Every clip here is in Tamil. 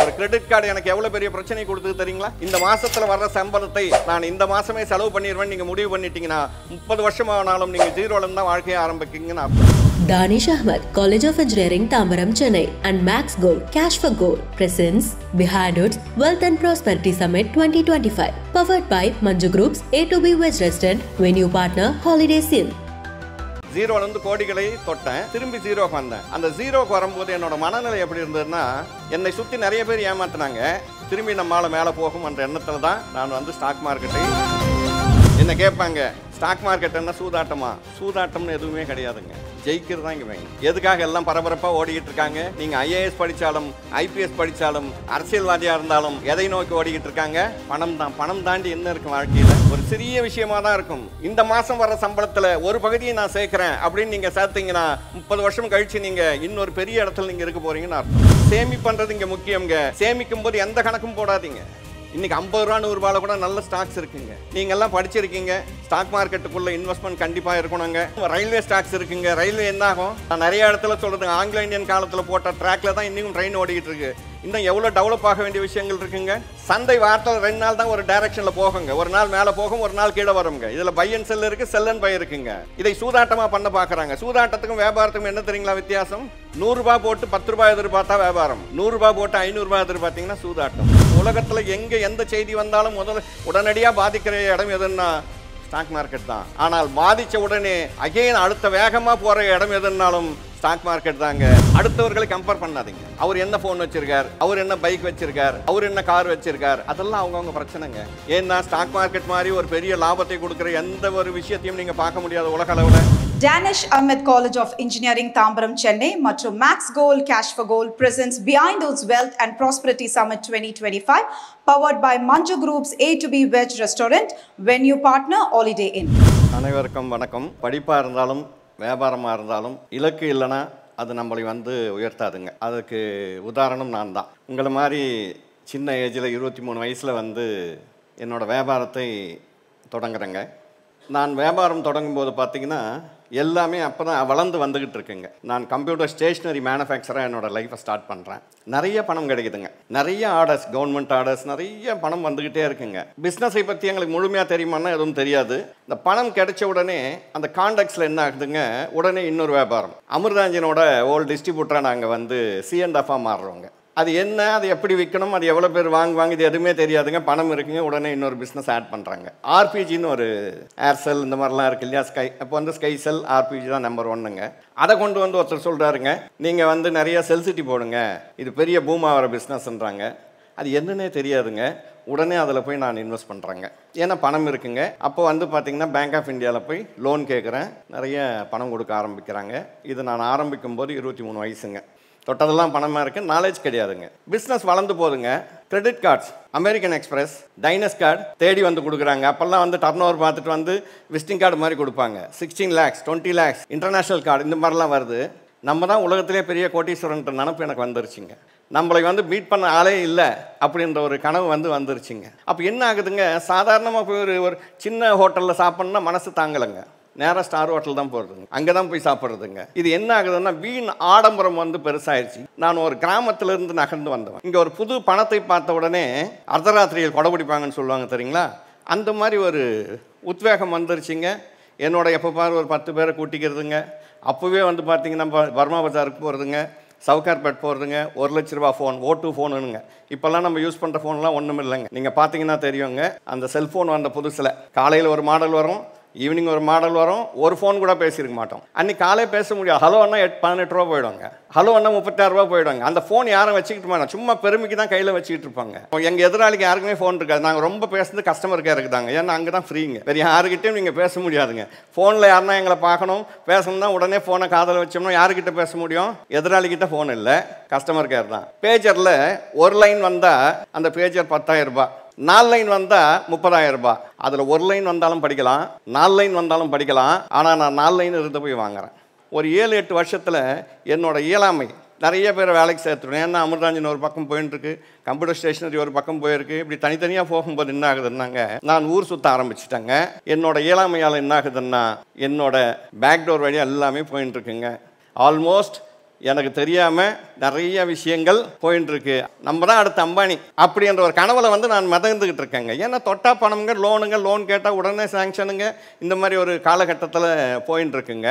ஒரு கிரெடிட் கார்டு எனக்கு எவ்வளவு பெரிய பிரச்சனை கொடுத்தது தெரியுங்களா? இந்த மாசத்துல வர்ற சம்பளத்தை நான் இந்த மாசமே செலவு பண்ணிடுவேன் நீங்க முடிவு பண்ணிட்டீங்கன்னா 30 வருஷம் ஆனாலும் நீங்க ஜீரோல இருந்து தான் வாழ்க்கையை ஆரம்பிக்கீங்கன்னு அர்த்தம். Danish Ahmed, College of Engineering, Tambaram, Chennai and Max Gold, Cash for Gold presents Behind Hoods Wealth and Prosperity Summit 2025. Powered by Manju Group's A2B Wedge Restaurant, venue partner Holidays Inn. ஜீரோல இருந்து கோடிகளை தொட்டேன், திரும்பி ஜீரோக்கு வந்தேன். அந்த ஜீரோக்கு வரும்போது என்னோட மனநிலை எப்படி இருந்ததுன்னா, என்னை சுற்றி நிறைய பேர் ஏமாத்தினாங்க, திரும்பி நம்மளால மேலே போகும் என்ற எண்ணத்தில் தான் நான் வந்து ஸ்டாக் மார்க்கெட்டை என்ன கேட்பாங்க, ஸ்டாக் மார்க்கெட் என்ன சூதாட்டமா? சூதாட்டம்னு எதுவுமே கிடையாதுங்க, ஜெயிக்கிறது தான் இங்கே மெயின். எதுக்காக எல்லாம் பரபரப்பாக ஓடிக்கிட்டு இருக்காங்க? நீங்கள் ஐஏஎஸ் படித்தாலும் ஐபிஎஸ் படித்தாலும் அரசியல்வாதியாக இருந்தாலும் எதை நோக்கி ஓடிக்கிட்டு இருக்காங்க? பணம் தான். பணம் தாண்டி என்ன இருக்கும் வாழ்க்கையில்? ஒரு சிறிய விஷயமா தான் இருக்கும். இந்த மாதம் வர சம்பளத்தில் ஒரு பகுதியை நான் சேர்க்குறேன் அப்படின்னு நீங்கள் சேர்த்தீங்கன்னா 30 வருஷம் கழிச்சு நீங்கள் இன்னொரு பெரிய இடத்துல நீங்கள் இருக்க போறீங்கன்னு அர்த்தம். சேமிப்புன்றது இங்கே முக்கியங்க. சேமிக்கும் போது எந்த கணக்கும் போடாதீங்க. இன்னைக்கு 50 ரூபா 100 ரூபாயில் கூட நல்ல ஸ்டாக்ஸ் இருக்குங்க. நீங்க எல்லாம் படிச்சிருக்கீங்க, ஸ்டாக் மார்க்கெட்டுக்குள்ள இன்வெஸ்ட்மெண்ட் கண்டிப்பா இருக்கணுங்க. ரயில்வே ஸ்டாக்ஸ் இருக்குங்க. ரயில்வே என்ன ஆகும்? நான் நிறைய இடத்துல சொல்றது, ஆங்கிலோ இந்தியன் காலத்துல போட்ட ட்ராக்ல தான் இன்னும் ட்ரெயின் ஓடிக்கிட்டு இருக்கு. இன்னும் எவ்வளவு டெவலப் ஆக வேண்டிய விஷயங்கள் இருக்குங்க. சந்தை வாரத்தில் 2 நாள் தான் ஒரு டைரக்ஷன்ல போகுங்க. ஒரு நாள் மேலே போகும், ஒரு நாள் கீழே வருங்க. இதுல பை அண்ட் செல் இருக்கு, செல் அண்ட் பை இருக்குங்க. இதை சூதாட்டமா பண்ண பாக்குறாங்க. சூதாட்டத்துக்கும் வியாபாரத்துக்கும் என்ன தெரியுங்களா வித்தியாசம்? 100 ரூபாய் போட்டு 10 ரூபாய் எதிர்பார்த்தா வியாபாரம், 100 ரூபாய் போட்டு 500 ரூபாய் எதிர்பார்த்தீங்கன்னா சூதாட்டம். உலகத்துல எங்க எந்த செய்தி வந்தாலும் முதல்ல உடனடியாக பாதிக்கிற இடம் எதுன்னா ஸ்டாக் மார்க்கெட் தான். ஆனால் பாதிச்ச உடனே அகைன் அடுத்த வேகமா போற இடம் எதுனாலும் ஸ்டாக் மார்க்கெட் தாங்க. அடுத்தவர்களை கம்பேர் பண்ணாதீங்க. அவர் என்ன போன் வச்சிருக்கார், அவர் என்ன பைக் வச்சிருக்கார், அவர் என்ன கார் வச்சிருக்கார், அதெல்லாம் அவங்கவுங்க பிரச்சனைங்க. ஏன்னா ஸ்டாக் மார்க்கெட் மாதிரி ஒரு பெரிய லாபத்தை கொடுக்குற எந்த ஒரு விஷயத்தையும் நீங்க பார்க்க முடியாது உலக அளவுல. Danish Ahmed College of Engineering, Tambaram, Chennai மற்றும் Max Gold, Cash for Gold presents Behind Hoods Wealth and Prosperity Summit 2025, powered by Manju Group's A2B Wedge Restaurant, venue partner Holiday Inn. அனைவருக்கும் வணக்கம். படிப்பாக இருந்தாலும் வியாபாரமாக இருந்தாலும் இலக்கு இல்லைன்னா அது நம்மளை வந்து உயர்த்தாதுங்க. அதுக்கு உதாரணம் நான் தான். உங்களை மாதிரி சின்ன ஏஜில் 23 வயசில் வந்து என்னோடய வியாபாரத்தை தொடங்குறேங்க. நான் வியாபாரம் தொடங்கும்போது பார்த்திங்கன்னா எல்லாமே அப்போ தான் வளர்ந்து வந்துக்கிட்டு இருக்குங்க. நான் கம்ப்யூட்டர் ஸ்டேஷ்னரி மேனுஃபேக்சராக என்னோடய லைஃப்பை ஸ்டார்ட் பண்ணுறேன். நிறைய பணம் கிடைக்குதுங்க, நிறைய ஆர்டர்ஸ், கவர்மெண்ட் ஆர்டர்ஸ், நிறைய பணம் வந்துக்கிட்டே இருக்குங்க. பிஸ்னஸை பற்றி எங்களுக்கு முழுமையாக தெரியுமான்னா எதுவும் தெரியாது. இந்த பணம் கிடைச்ச உடனே அந்த கான்டாக்ட்ஸில் என்ன ஆகுதுங்க, உடனே இன்னொரு வியாபாரம். அமிர்தாஞ்சனோட ஓல்டு டிஸ்ட்ரிபியூட்டராக நாங்கள் வந்து C&F மாறுறோங்க. அது என்ன, அது எப்படி விற்கணும், அது எவ்வளோ பேர் வாங்குவாங்க, இது எதுவுமே தெரியாதுங்க. பணம் இருக்குங்க, உடனே இன்னொரு பிஸ்னஸ் ஆட் பண்ணுறாங்க. ஆர்பிஜின்னு ஒரு ஏர்செல் இந்த மாதிரிலாம் இருக்குது இல்லையா, ஸ்கை. அப்போ வந்து ஸ்கை செல், ஆர்பிஜி தான் நம்பர் 1ங்க. அதை கொண்டு வந்து ஒருத்தர் சொல்கிறாருங்க, நீங்கள் வந்து நிறைய செல்சிட்டி போடுங்க, இது பெரிய பூமா வர பிஸ்னஸ்ன்றாங்க. அது என்னன்னே தெரியாதுங்க. உடனே அதில் போய் நான் இன்வெஸ்ட் பண்ணுறேங்க. ஏன்னா பணம் இருக்குங்க. அப்போ வந்து பார்த்திங்கன்னா பேங்க் ஆஃப் இந்தியாவில் போய் லோன் கேட்குறேன், நிறைய பணம் கொடுக்க ஆரம்பிக்கிறாங்க. இது நான் ஆரம்பிக்கும் போது 23 வயசுங்க. தொட்டதெல்லாம் பணமாக இருக்குது, நாலேஜ் கிடையாதுங்க. பிஸ்னஸ் வளர்ந்து போதுங்க. Credit cards, American Express, Diners card தேடி வந்து கொடுக்குறாங்க. அப்போல்லாம் வந்து டர்ன் ஓவர் பார்த்துட்டு வந்து விசிட்டிங் கார்டு மாதிரி கொடுப்பாங்க. 16 lakhs 20 lakhs இன்டர்நேஷ்னல் கார்டு இந்த மாதிரிலாம் வருது. நம்ம தான் உலகத்திலே பெரிய கோட்டீஸ்வரன்ற நினப்பு எனக்கு வந்துருச்சுங்க. நம்மளை வந்து மீட் பண்ண ஆளே இல்லை அப்படின்ற ஒரு கனவு வந்துருச்சுங்க. அப்போ என்ன ஆகுதுங்க, சாதாரணமாக போய் ஒரு சின்ன ஹோட்டலில் சாப்பிட்ணுன்னா மனசு தாங்கலைங்க. நேராக ஸ்டார் ஹோட்டல் தான் போகிறதுங்க, அங்கே தான் போய் சாப்பிட்றதுங்க. இது என்ன ஆகுதுன்னா வீண் ஆடம்பரம் வந்து பெருசாகிடுச்சு. நான் ஒரு கிராமத்திலேருந்து நகர்ந்து வந்தவன். இங்கே ஒரு புது பணத்தை பார்த்த உடனே அர்த்தராத்திரியில் கொடைபிடிப்பாங்கன்னு சொல்லுவாங்க தெரியுங்களா, அந்த மாதிரி ஒரு உத்வேகம் வந்துருச்சுங்க. என்னோட எப்போ பாரு ஒரு 10 பேரை கூட்டிக்கிறதுங்க. அப்போவே வந்து பார்த்திங்கன்னா பர்மா பஜாருக்கு போகிறதுங்க, சவுகார்பேட் போகிறதுங்க. 1 லட்ச ரூபா ஃபோன், O2 ஃபோனுங்க. இப்போல்லாம் நம்ம யூஸ் பண்ணுற ஃபோன்லாம் ஒன்றும் இல்லைங்க. நீங்கள் பார்த்தீங்கன்னா தெரியுங்க, அந்த செல்ஃபோன் வந்த புதுசில் காலையில் ஒரு மாடல் வரும், ஈவினிங் ஒரு மாடல் வரும். ஒரு ஃபோன் கூட பேசியிருக்க மாட்டோம். அன்றைக்கி காலையே பேச முடியாது. ஹலோ அண்ணா 18 ரூபா போயிடுவாங்க, ஹலோ அண்ணா 36 ரூபா போயிடுவாங்க. அந்த ஃபோன் யாரும் வச்சுக்கிட்டு மாட்டோம், சும்மா பெருமைக்கு தான் கையில் வச்சுக்கிட்டு இருப்பாங்க. எங்கள் எதிராளிக்கு யாருக்குமே ஃபோன் இருக்காது. நாங்கள் ரொம்ப பேசுறது கஸ்டமர் கேருக்கு தாங்க. ஏன்னா அங்கே தான் ஃப்ரீங்க, வேறு யாருக்கிட்டையும் நீங்கள் பேச முடியாதுங்க. ஃபோனில் யாருன்னா எங்களை பார்க்கணும், பேசணும்னா உடனே ஃபோனை காதில் வச்சோம்னா யாருக்கிட்ட பேச முடியும்? எதிராளிக்கிட்ட ஃபோன் இல்லை, கஸ்டமர் கேர் தான். பேஜரில் ஒரு லைன் வந்தால் அந்த பேஜர் 10,000 ரூபாய், 4 லைன் வந்தால் 30,000 ரூபாய். அதில் 1 லைன் வந்தாலும் படிக்கலாம், 4 லைன் வந்தாலும் படிக்கலாம். ஆனால் நான் 4 லைன் இருந்து போய் வாங்குறேன். ஒரு 7-8 வருஷத்தில் என்னோட இயலாமை நிறைய பேரை வேலைக்கு சேர்த்துருவேன். ஏன்னா அமிர்தாஞ்சன் ஒரு பக்கம் போயின்ட்டுருக்கு, கம்ப்யூட்டர் ஸ்டேஷனரி ஒரு பக்கம் போயிருக்கு. இப்படி தனித்தனியாக போகும்போது என்ன ஆகுதுன்னாங்க, நான் ஊர் சுற்ற ஆரம்பிச்சிட்டேங்க. என்னோட இயலாமையால் என்ன ஆகுதுன்னா என்னோட பேக்டோர் வழியாக எல்லாமே போயின்ட்டுருக்குங்க. ஆல்மோஸ்ட் எனக்கு தெரியாமல் நிறைய விஷயங்கள் போயின்னு இருக்கு. நம்ம தான் அடுத்த அம்பானி அப்படின்ற ஒரு கனவுல வந்து நான் மிதந்துக்கிட்டு இருக்கேங்க. ஏன்னா தொட்டா பணம்ங்க, லோன் கேட்டால் உடனே சாங்ஷனுங்க, இந்த மாதிரி ஒரு காலகட்டத்தில் போயின்னு இருக்குங்க.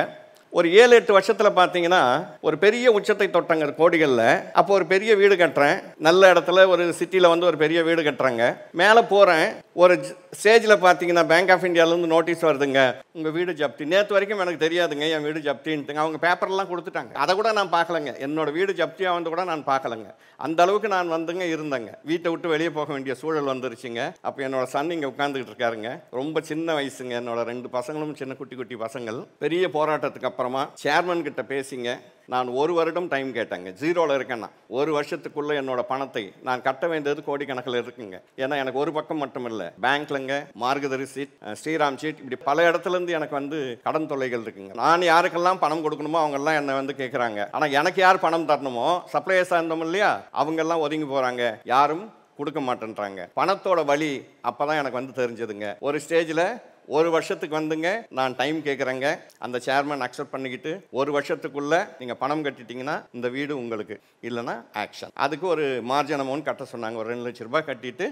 ஒரு 7-8 வருஷத்தில் பார்த்தீங்கன்னா ஒரு பெரிய உச்சத்தை தொட்டங்க கோடிகளில். அப்போ ஒரு பெரிய வீடு கட்டுறேன், நல்ல இடத்துல ஒரு சிட்டியில் வந்து ஒரு பெரிய வீடு கட்டுறாங்க. மேலே போகிறேன், ஒரு ஸ்டேஜில் பார்த்தீங்கன்னா பேங்க் ஆஃப் இந்தியாவிலேருந்து நோட்டீஸ் வருதுங்க, உங்கள் வீடு ஜப்தி. நேற்று வரைக்கும் எனக்கு தெரியாதுங்க என் வீடு ஜப்தின்ட்டுங்க. அவங்க பேப்பர்லாம் கொடுத்துட்டாங்க, அதை கூட நான் பார்க்கலங்க. என்னோட வீடு ஜப்தியாக வந்து கூட நான் பார்க்கலங்க. அந்த அளவுக்கு நான் வந்துங்க இருந்தேங்க. வீட்டை விட்டு வெளியே போக வேண்டிய சூழல் வந்துருச்சுங்க. அப்போ என்னோட சன் இங்கே உட்காந்துக்கிட்டு இருக்காருங்க. ரொம்ப சின்ன வயசுங்க, என்னோட 2 பசங்களும் சின்ன குட்டி பசங்கள். பெரிய போராட்டத்துக்கு அப்புறமா சேர்மன் கிட்ட பேசிங்க நான் 1 வருடம் டைம் கேட்டேங்க. ஜீரோவில் இருக்கேன்னா 1 வருஷத்துக்குள்ளே என்னோட பணத்தை நான் கட்ட வேண்டியது கோடிக்கணக்கில் இருக்குங்க. ஏன்னா எனக்கு ஒரு பக்கம் மட்டும் இல்லை, பேங்க்லங்க, மார்கதரி சீட், ஸ்ரீராம் சீட், இப்படி பல இடத்துலேருந்து எனக்கு வந்து கடன் தொல்லைகள் இருக்குங்க. நான் யாருக்கெல்லாம் பணம் கொடுக்கணுமோ அவங்கெல்லாம் என்னை வந்து கேட்குறாங்க. ஆனால் எனக்கு யார் பணம் தரணுமோ, சப்ளையர்ஸாக இருந்தோம் இல்லையா, அவங்கெல்லாம் ஒதுங்கி போகிறாங்க, யாரும் கொடுக்க மாட்டேன்றாங்க. பணத்தோட வழி அப்போ தான் எனக்கு வந்து தெரிஞ்சதுங்க. ஒரு ஸ்டேஜில் 1 வருஷத்துக்கு வந்துங்க நான் டைம் கேட்குறேங்க. அந்த சேர்மன் அக்செப்ட் பண்ணிக்கிட்டு 1 வருஷத்துக்குள்ளே நீங்கள் பணம் கட்டிட்டீங்கன்னா இந்த வீடு உங்களுக்கு, இல்லைன்னா ஆக்ஷன். அதுக்கு ஒரு மார்ஜின் அமௌண்ட் கட்ட சொன்னாங்க. ஒரு 2 லட்ச ரூபாய் கட்டிட்டு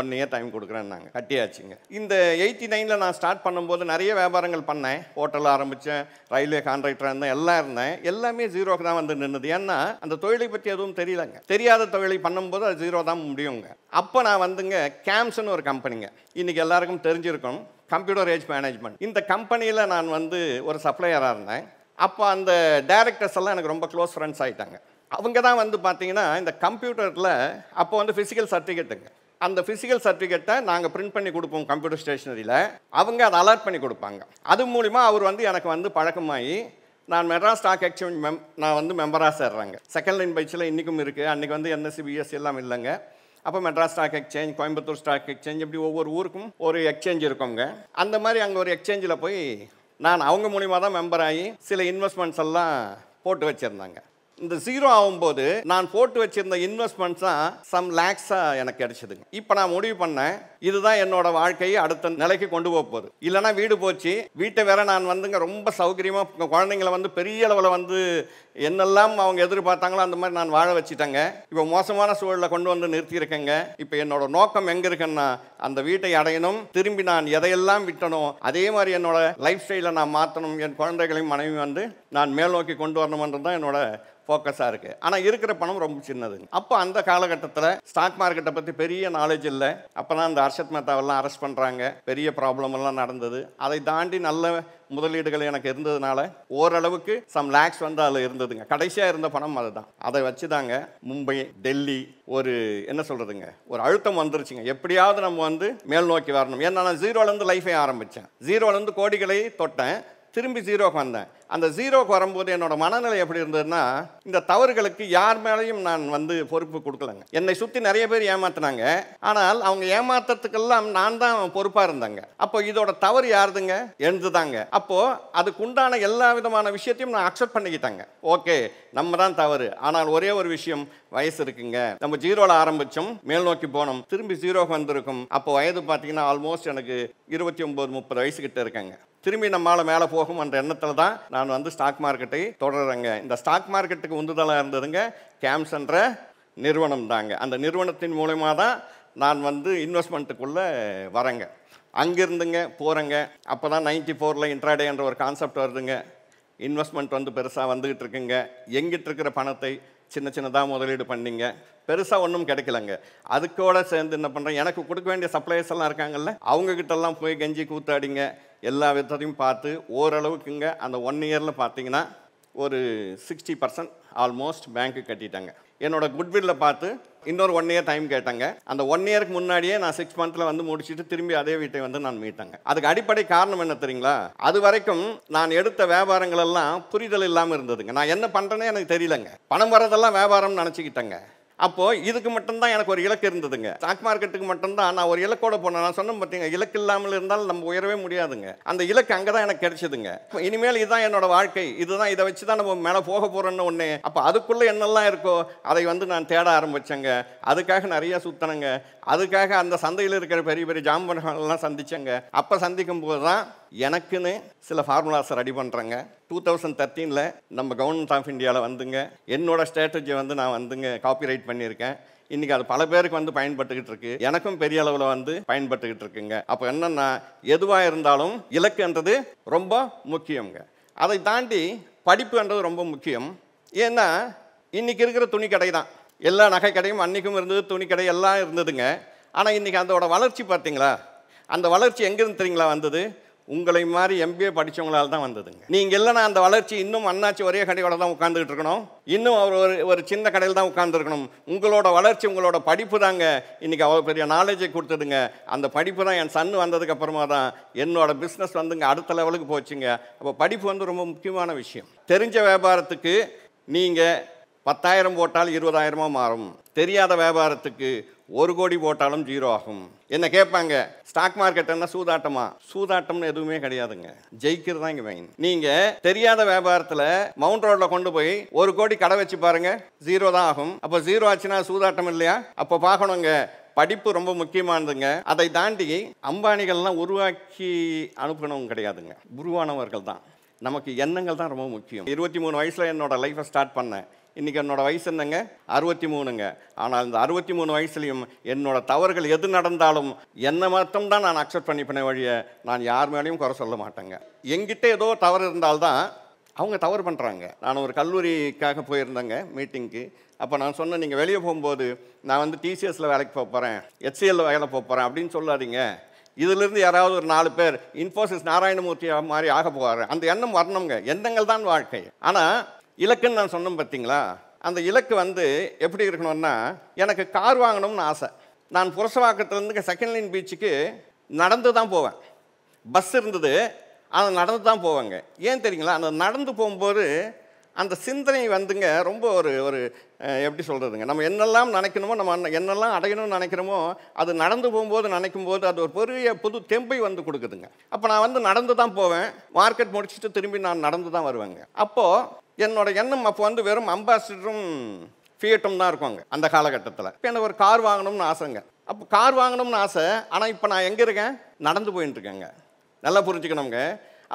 1 இயர் டைம் கொடுக்குறேன்னாங்க. கட்டியாச்சுங்க. இந்த 89ல் நான் ஸ்டார்ட் பண்ணும்போது நிறைய வியாபாரங்கள் பண்ணேன். ஹோட்டல் ஆரம்பித்தேன், ரயில்வே கான்ட்ராக்டராக இருந்தேன், எல்லாம் இருந்தேன். எல்லாமே ஜீரோக்கு தான் வந்து நின்றுது. ஏன்னா அந்த தொழிலை பற்றி எதுவும் தெரியலங்க. தெரியாத தொழிலை பண்ணும்போது அது ஜீரோ தான் முடியுங்க. அப்போ நான் வந்துங்க கேம்ஸ்னு ஒரு கம்பெனிங்க, இன்றைக்கி எல்லாருக்கும் தெரிஞ்சிருக்கும், கம்ப்யூட்டர் ஏஜ் மேனேஜ்மெண்ட். இந்த கம்பெனியில் நான் வந்து ஒரு சப்ளையராக இருந்தேன். அப்போ அந்த டைரக்டர்ஸ் எல்லாம் எனக்கு ரொம்ப க்ளோஸ் ஃப்ரெண்ட்ஸ் ஆகிட்டாங்க. அவங்க தான் வந்து பார்த்தீங்கன்னா இந்த கம்ப்யூட்டரில் அப்போ வந்து ஃபிசிக்கல் சர்டிஃபிகேட்டுங்க, அந்த ஃபிசிக்கல் சர்டிஃபிகேட்டை நாங்கள் பிரிண்ட் பண்ணி கொடுப்போம் கம்ப்யூட்டர் ஸ்டேஷனரியில். அவங்க அதை அலர்ட் பண்ணி கொடுப்பாங்க. அது மூலிமா அவர் வந்து எனக்கு வந்து பழக்கமாகி நான் மெட்ராஸ் ஸ்டாக் எக்ஸ்சேஞ்ச் நான் வந்து மெம்பராக சேர்றாங்க. செகண்ட் லைன் பைச்சில் இன்றைக்கும் இருக்குது. அன்றைக்கி வந்து என்எஸ்சி பிஎஸ்சி எல்லாம் இல்லைங்க. அப்போ Madras stock exchange, Coimbatore stock exchange, இப்படி ஒவ்வொரு ஊருக்கும் ஒரு எக்ஸ்சேஞ்ச் இருக்குங்க. அந்த மாதிரி அங்கே ஒரு எக்ஸ்சேஞ்சில் போய் நான் அவங்க மூலிமா தான் மெம்பர் ஆகி சில இன்வெஸ்ட்மெண்ட்ஸ் எல்லாம் போட்டு வச்சுருந்தாங்க. இந்த ஜீரோ ஆகும்போது நான் போட்டு வச்சிருந்த இன்வெஸ்ட்மெண்ட்ஸ் தான் சம் லேக்ஸாக எனக்கு கிடைச்சதுங்க. இப்போ நான் முடிவு பண்ணேன், இதுதான் என்னோட வாழ்க்கையை அடுத்த நிலைக்கு கொண்டு போக போகுது. இல்லைனா வீடு போச்சு, வீட்டை வேற நான் வந்துங்க ரொம்ப சௌகரியமாக குழந்தைங்களை வந்து பெரிய அளவில் வந்து என்னெல்லாம் அவங்க எதிர்பார்த்தாங்களோ அந்த மாதிரி நான் வாழ வச்சுட்டேங்க. இப்போ மோசமான சூழலில் கொண்டு வந்து நிறுத்தியிருக்கேங்க. இப்போ என்னோட நோக்கம் எங்கே இருக்குன்னா அந்த வீட்டை அடையணும், திரும்பி நான் எதையெல்லாம் விட்டணும் அதே மாதிரி என்னோட லைஃப் ஸ்டைலை நான் மாற்றணும், என் குழந்தைகளையும் மனைவி வந்து நான் மேல் நோக்கி கொண்டு வரணுன்றது தான் என்னோட ஃபோக்கஸாக இருக்குது. ஆனால் இருக்கிற பணம் ரொம்ப சின்னதுங்க. அப்போ அந்த காலகட்டத்தில் ஸ்டாக் மார்க்கெட்டை பற்றி பெரிய நாலேஜ் இல்லை. அப்போ தான் அந்த ஹர்ஷத் மேத்தாவெல்லாம் அரெஸ்ட் பண்ணுறாங்க, பெரிய ப்ராப்ளம் எல்லாம் நடந்தது. அதை தாண்டி நல்ல முதலீடுகள் எனக்கு இருந்ததுனால ஓரளவுக்கு சம் லேக்ஸ் வந்து அதில் இருந்ததுங்க. கடைசியாக இருந்த பணம் அதுதான். அதை வச்சு தாங்க மும்பை, டெல்லி ஒரு என்ன சொல்கிறதுங்க ஒரு அழுத்தம் வந்துருச்சுங்க. எப்படியாவது நம்ம வந்து மேல் நோக்கி வரணும். ஏன்னா நான் ஜீரோலேருந்து லைஃபை ஆரம்பித்தேன், ஜீரோலேருந்து கோடிகளை தொட்டேன், திரும்பி ஜீரோக்கு வந்தேன். அந்த ஜீரோக்கு வரும்போது என்னோட மனநிலை எப்படி இருந்ததுன்னா, இந்த தவறுகளுக்கு யார் மேலேயும் நான் வந்து பொறுப்பு கொடுக்கலங்க. என்னை சுற்றி நிறைய பேர் ஏமாத்தினாங்க, ஆனால் அவங்க ஏமாத்துறதுக்கெல்லாம் நான் தான் பொறுப்பாக இருந்தாங்க. அப்போ இதோட தவறு யாருதுங்க? எழுந்துதாங்க. அப்போது அதுக்கு உண்டான எல்லா விதமான விஷயத்தையும் நான் அக்செப்ட் பண்ணிக்கிட்டாங்க. ஓகே, நம்ம தான் தவறு. ஆனால் ஒரே ஒரு விஷயம், வயசு இருக்குங்க. நம்ம ஜீரோவில் ஆரம்பித்தோம், மேல் நோக்கி போனோம், திரும்பி ஜீரோக்கு வந்திருக்கும். அப்போ வயது பார்த்தீங்கன்னா ஆல்மோஸ்ட் எனக்கு 29-30 வயசுக்கிட்ட இருக்காங்க. திரும்பி நம்மளால் மேலே போகும் என்ற எண்ணத்தில் தான் நான் வந்து ஸ்டாக் மார்க்கெட்டை தொடர்றேங்க. இந்த ஸ்டாக் மார்க்கெட்டுக்கு உந்துதலாக இருந்ததுங்க கேம்ஸ் என்ற நிறுவனம் தாங்க. அந்த நிறுவனத்தின் மூலமா தான் நான் வந்து இன்வெஸ்ட்மெண்ட்டுக்குள்ளே வரேங்க. அங்கேருந்துங்க போகிறேங்க. அப்போ தான் 94ல் இன்ட்ராடே என்ற ஒரு கான்செப்ட் வருதுங்க. இன்வெஸ்ட்மெண்ட் வந்து பெருசாக வந்துக்கிட்டு இருக்குங்க. எங்கிட்ட இருக்கிற பணத்தை சின்ன சின்னதாக முதலீடு பண்ணிங்க, பெருசாக ஒன்றும் கிடைக்கலங்க. அதுக்கோட சேர்ந்து என்ன பண்ணுறேன், எனக்கு கொடுக்க வேண்டிய சப்ளையர்ஸ் எல்லாம் இருக்காங்கல்ல, அவங்கக்கிட்டெல்லாம் போய் கெஞ்சி கூத்தாடிங்க, எல்லா விதத்தையும் பார்த்து ஓரளவுக்குங்க அந்த 1 இயரில் பார்த்தீங்கன்னா ஒரு 60% ஆல்மோஸ்ட் பேங்க்கு கட்டிட்டாங்க. என்னோட குட்வில்ல பார்த்து இன்னொரு 1 இயர் டைம் கேட்டாங்க. அந்த 1 இயருக்கு முன்னாடியே நான் 6 மந்த்தில் வந்து முடிச்சுட்டு திரும்பி அதே வீட்டை வந்து நான் மீட்டாங்க. அதுக்கு அடிப்படை காரணம் என்ன தெரியுங்களா? அது வரைக்கும் நான் எடுத்த வியாபாரங்கள் எல்லாம் புரிதல் இல்லாமல் இருந்ததுங்க. நான் என்ன பண்ணுறேன்னே எனக்கு தெரியலங்க. பணம் வரதெல்லாம் வியாபாரம்னு நினச்சிக்கிட்டேங்க. அப்போது இதுக்கு மட்டும்தான் எனக்கு ஒரு இலக்கு இருந்ததுங்க. ஸ்டாக் மார்க்கெட்டுக்கு மட்டும்தான் நான் ஒரு இலக்கோட போனேன். நான் சொன்னேன் பார்த்தீங்க, இலக்கு இல்லாமல் இருந்தால் நம்ம உயரவே முடியாதுங்க. அந்த இலக்கு அங்கே தான் எனக்கு கிடைச்சதுங்க. இனிமேல் இதுதான் என்னோட வாழ்க்கை, இதுதான், இதை வச்சு தான் நம்ம மேலே போக போகிறோன்னு ஒன்று. அப்போ அதுக்குள்ளே என்னெல்லாம் இருக்கோ அதை வந்து நான் தேட ஆரம்பித்தேங்க. அதுக்காக நிறைய சுத்தனங்க. அதுக்காக அந்த சந்தையில் இருக்கிற பெரிய பெரிய ஜாம்பன்கள்லாம் சந்தித்தேங்க. அப்போ சந்திக்கும் போது தான் எனக்குன்னு சில ஃபார்முலாஸை ரெடி பண்ணுறேங்க. 2013 நம்ம கவர்மெண்ட் ஆஃப் இந்தியாவில் வந்துங்க என்னோடய ஸ்ட்ராட்டஜி வந்து நான் வந்துங்க காப்பிரைட் பண்ணியிருக்கேன். இன்றைக்கி அது பல பேருக்கு வந்து பயன்பட்டுக்கிட்டு இருக்கு, எனக்கும் பெரிய அளவில் வந்து பயன்பட்டுக்கிட்டு இருக்குங்க. அப்போ என்னென்னா எதுவாக இருந்தாலும் இலக்குன்றது ரொம்ப முக்கியங்க. அதை தாண்டி படிப்புன்றது ரொம்ப முக்கியம். ஏன்னா இன்றைக்கி இருக்கிற துணி கடை தான், எல்லா நகை கடையும் அன்றைக்கும் இருந்தது, துணி கடை எல்லாம் இருந்ததுங்க. ஆனால் இன்றைக்கி அதோட வளர்ச்சி பார்த்தீங்களா, அந்த வளர்ச்சி எங்கேருந்து தெரியுங்களா வந்தது? உங்களை மாதிரி MBA படித்தவங்களால் தான் வந்ததுங்க. நீங்கள் இல்லைன்னா அந்த வளர்ச்சி இன்னும் அண்ணாச்சி ஒரே கடையோட தான் உட்காந்துக்கிட்டு இருக்கணும், இன்னும் அவர் ஒரு சின்ன கடையில் தான் உட்காந்துருக்கணும். உங்களோட வளர்ச்சி உங்களோட படிப்பு தாங்க இன்றைக்கி அவ்வளோ பெரிய நாலேஜை கொடுத்ததுங்க. அந்த படிப்பு தான் என் சன் வந்ததுக்கு அப்புறமா தான் என்னோடய பிஸ்னஸ் வந்துங்க அடுத்த லெவலுக்கு போச்சுங்க. அப்போ படிப்பு வந்து ரொம்ப முக்கியமான விஷயம். தெரிஞ்ச வியாபாரத்துக்கு நீங்கள் 10,000 போட்டால் 20,000 மாறும். தெரியாத வியாபாரத்துக்கு 1 கோடி போட்டாலும் 0 ஆகும். என்ன கேட்பாங்க, ஸ்டாக் மார்க்கெட் என்ன சூதாட்டமா? சூதாட்டம்னு எதுவுமே கிடையாதுங்க, ஜெயிக்கிறது தான் இங்கே மெயின். நீங்கள் தெரியாத வியாபாரத்தில் மவுண்ட் ரோடில் கொண்டு போய் 1 கோடி கடை வச்சு பாருங்க, 0 தான் ஆகும். அப்போ 0 ஆச்சுன்னா சூதாட்டம் இல்லையா? அப்போ பார்க்கணுங்க, படிப்பு ரொம்ப முக்கியமானதுங்க. அதை தாண்டி அம்பானிகள்லாம் உருவாக்கி அனுப்பணும் கிடையாதுங்க, உருவானவர்கள் தான். நமக்கு எண்ணங்கள் தான் ரொம்ப முக்கியம். 23 வயசில் என்னோட லைஃப்பை ஸ்டார்ட் பண்ணேன். இன்றைக்கி என்னோடய வயசு என்னங்க, 63ங்க. ஆனால் இந்த 63 வயசுலையும் என்னோட தவறுகள் எது நடந்தாலும் என்னை மட்டும்தான் நான் அக்செப்ட் பண்ணிப்பேனே வழிய நான் யார் மேலேயும் குறை சொல்ல மாட்டேங்க. எங்கிட்ட ஏதோ தவறு இருந்தால்தான் அவங்க தவறு பண்ணுறாங்க. நான் ஒரு கல்லூரிக்காக போயிருந்தேங்க மீட்டிங்க்கு. அப்போ நான் சொன்னேன், நீங்கள் வெளியே போகும்போது நான் வந்து TCSல வேலைக்கு போகிறேன், HCLல வேலை போகிறேன் அப்படின்னு சொல்லாதீங்க. இதிலிருந்து யாராவது ஒரு 4 பேர் இன்ஃபோசிஸ் நாராயணமூர்த்தி மாதிரி ஆக போகிறாரு, அந்த எண்ணம் வரணுங்க. எண்ணங்கள் தான் வாழ்க்கை. ஆனால் இலக்குன்னு நான் சொன்னேன் பார்த்தீங்களா, அந்த இலக்கு வந்து எப்படி இருக்கணும்னா, எனக்கு கார் வாங்கணும்னு ஆசை. நான் புரசவாக்கத்துலேருந்து செகண்ட் லைன் பீச்சுக்கு நடந்து தான் போவேன். பஸ் இருந்தது, அதை நடந்து தான் போவேங்க. ஏன் தெரியுங்களா, அந்த நடந்து போகும்போது அந்த சிந்தனை வந்துங்க ரொம்ப ஒரு எப்படி சொல்கிறதுங்க, நம்ம என்னெல்லாம் நினைக்கணுமோ, நம்ம என்னெல்லாம் அடையணும்னு நினைக்கிறோமோ அது நடந்து போகும்போது நினைக்கும்போது அது ஒரு பெரிய புது தெம்பை வந்து கொடுக்குதுங்க. அப்போ நான் வந்து நடந்து தான் போவேன், மார்க்கெட் முடிச்சுட்டு திரும்பி நான் நடந்து தான் வருவேங்க. அப்போது என்னோட எண்ணம் அப்போ வந்து வெறும் அம்பாசிடரும் ஃபியட்டும் தான் இருக்குவாங்க அந்த காலகட்டத்தில். இப்போ எனக்கு ஒரு கார் வாங்கணும்னு ஆசைங்க. அப்போ கார் வாங்கணும்னு ஆசை, ஆனால் இப்போ நான் எங்கே இருக்கேன், நடந்து போயின்னு இருக்கேங்க. நல்லா புரிஞ்சுக்கணுங்க.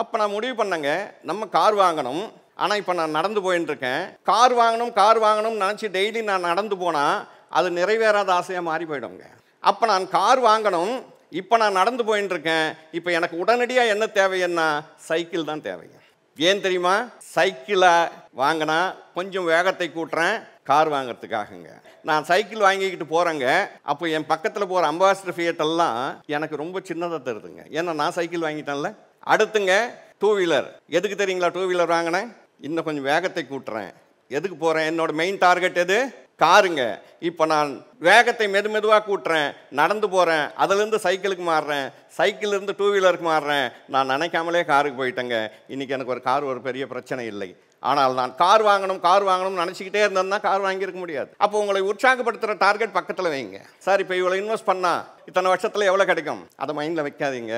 அப்போ நான் முடிவு பண்ணேங்க, நம்ம கார் வாங்கணும், ஆனால் இப்போ நான் நடந்து போயின்னு இருக்கேன். கார் வாங்கணும்னு நினச்சி டெய்லி நான் நடந்து போனால் அது நிறைவேறாத ஆசையாக மாறி போயிடுங்க. அப்போ நான் கார் வாங்கணும், இப்போ நான் நடந்து போயின்னு இருக்கேன். இப்போ எனக்கு உடனடியாக என்ன தேவைன்னா சைக்கிள் தான் தேவைங்க. ஏன் தெரியுமா, சைக்கிளை வாங்கினா கொஞ்சம் வேகத்தை கூட்டுறேன் கார் வாங்கிறதுக்காகங்க. நான் சைக்கிள் வாங்கிக்கிட்டு போகிறேங்க, அப்போ என் பக்கத்தில் போகிற அம்பாசிடர் ஃபியட்டெல்லாம் எனக்கு ரொம்ப சின்னதாக தருதுங்க. ஏன்னா நான் சைக்கிள் வாங்கிட்டேன்ல. அடுத்துங்க 2 வீலர். எதுக்கு தெரியுங்களா 2 வீலர் வாங்கினேன், இன்னும் கொஞ்சம் வேகத்தை கூட்டுறேன். எதுக்கு போகிறேன், என்னோட மெயின் டார்கெட் எது, காருங்க. இப்போ நான் வேகத்தை மெதுவாக கூட்டுறேன், நடந்து போகிறேன், அதுலேருந்து சைக்கிளுக்கு மாறுறேன், சைக்கிள்லேருந்து 2 வீலருக்கு மாறுறேன். நான் நினைக்காமலே காருக்கு போயிட்டேங்க. இன்றைக்கி எனக்கு ஒரு கார் ஒரு பெரிய பிரச்சனை இல்லை. ஆனால் நான் கார் வாங்கணும்னு நினச்சிக்கிட்டே இருந்தேன்னா கார் வாங்கியிருக்க முடியாது. அப்போ உங்களை உற்சாகப்படுத்துகிற டார்கெட் பக்கத்தில் வைங்க. சார் இப்போ இவ்வளோ இன்வெஸ்ட் பண்ணால் இத்தனை வருஷத்தில் எவ்வளோ கிடைக்கும், அதை மைண்டில் வைக்காதீங்க.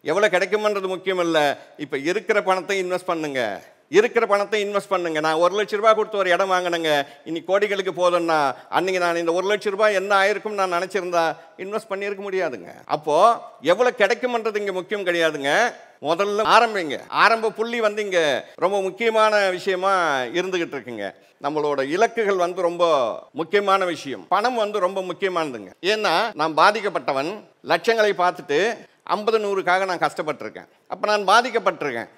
எவ்வளோ கிடைக்குமன்றது முக்கியம் இல்லை, இப்போ இருக்கிற பணத்தை இன்வெஸ்ட் பண்ணுங்க. நான் 1 லட்ச ரூபா கொடுத்து ஒரு இடம் வாங்கினேங்க, இன்னைக்கு கோடிகளுக்கு போதுன்னா அன்றைக்கி நான் இந்த 1 லட்ச ரூபாய் என்ன ஆயிருக்கும் நான் நினச்சிருந்தா இன்வெஸ்ட் பண்ணியிருக்க முடியாதுங்க. அப்போது எவ்வளோ கிடைக்குமன்றது இங்கே முக்கியம் கிடையாதுங்க, முதல்ல ஆரம்பிங்க. ஆரம்ப புள்ளி வந்து இங்கே ரொம்ப முக்கியமான விஷயமா இருந்துகிட்டு இருக்குங்க. நம்மளோட இலக்குகள் வந்து ரொம்ப முக்கியமான விஷயம். பணம் வந்து ரொம்ப முக்கியமானதுங்க. ஏன்னா நான் பாதிக்கப்பட்டவன், லட்சங்களை பார்த்துட்டு 50 100க்காக நான் கஷ்டப்பட்டிருக்கேன். அப்போ நான் பாதிக்கப்பட்டிருக்கேன்.